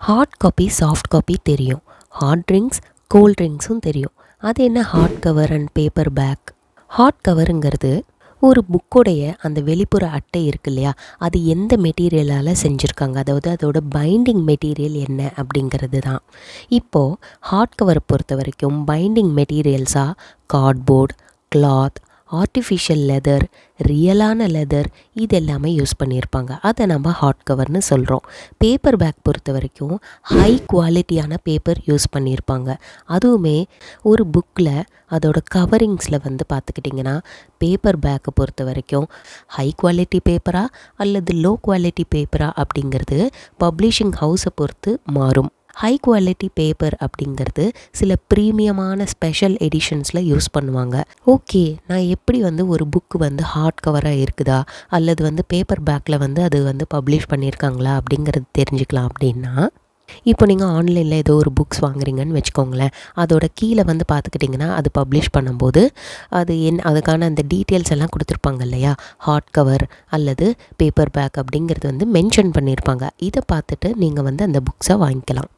Heart copy soft copy தெரியும். Hard drinks cold ட்ரிங்க்ஸும் தெரியும். அது என்ன hard cover and paperback? Hard கவருங்கிறது ஒரு புக்கோடைய அந்த வெளிப்புற அட்டை இருக்கு இல்லையா, அது எந்த மெட்டீரியலால் செஞ்சுருக்காங்க, அதாவது அதோட பைண்டிங் மெட்டீரியல் என்ன அப்படிங்கிறது தான். இப்போது ஹார்ட் கவரை பொறுத்த வரைக்கும் பைண்டிங் மெட்டீரியல்ஸாக கார்ட்போர்ட், கிளாத், ஆர்டிஃபிஷியல் லெதர், ரியலான லெதர், இது எல்லாமே யூஸ் பண்ணியிருப்பாங்க. அதை நம்ம ஹார்ட் கவர்னு சொல்கிறோம். பேப்பர் பேக் பொறுத்த வரைக்கும் ஹை குவாலிட்டியான பேப்பர் யூஸ் பண்ணியிருப்பாங்க. அதுவுமே ஒரு புக்கில் அதோட கவரிங்ஸில் பார்த்துக்கிட்டிங்கன்னா பேப்பர் பேக்கை பொறுத்த வரைக்கும் ஹை குவாலிட்டி பேப்பரா அல்லது லோ குவாலிட்டி பேப்பரா அப்படிங்கிறது பப்ளிஷிங் ஹவுஸை பொறுத்து மாறும். ஹை குவாலிட்டி பேப்பர் அப்படிங்கிறது சில ப்ரீமியமான ஸ்பெஷல் எடிஷன்ஸில் யூஸ் பண்ணுவாங்க. ஓகே, நான் எப்படி ஒரு புக்கு ஹார்ட் கவராக இருக்குதா அல்லது பேப்பர் பேக்கில் அது பப்ளிஷ் பண்ணியிருக்காங்களா அப்படிங்கிறது தெரிஞ்சுக்கலாம். அப்படின்னா இப்போ நீங்கள் ஆன்லைனில் ஏதோ ஒரு புக்ஸ் வாங்குறீங்கன்னு வச்சுக்கோங்களேன். அதோட கீழே பார்த்துக்கிட்டிங்கன்னா அது பப்ளிஷ் பண்ணும்போது அதுக்கான அந்த டீட்டெயில்ஸ் எல்லாம் கொடுத்துருப்பாங்க இல்லையா, ஹார்ட் கவர் அல்லது பேப்பர் பேக் அப்படிங்கிறது மென்ஷன் பண்ணியிருப்பாங்க. இதை பார்த்துட்டு நீங்கள் அந்த புக்ஸை வாங்கிக்கலாம்.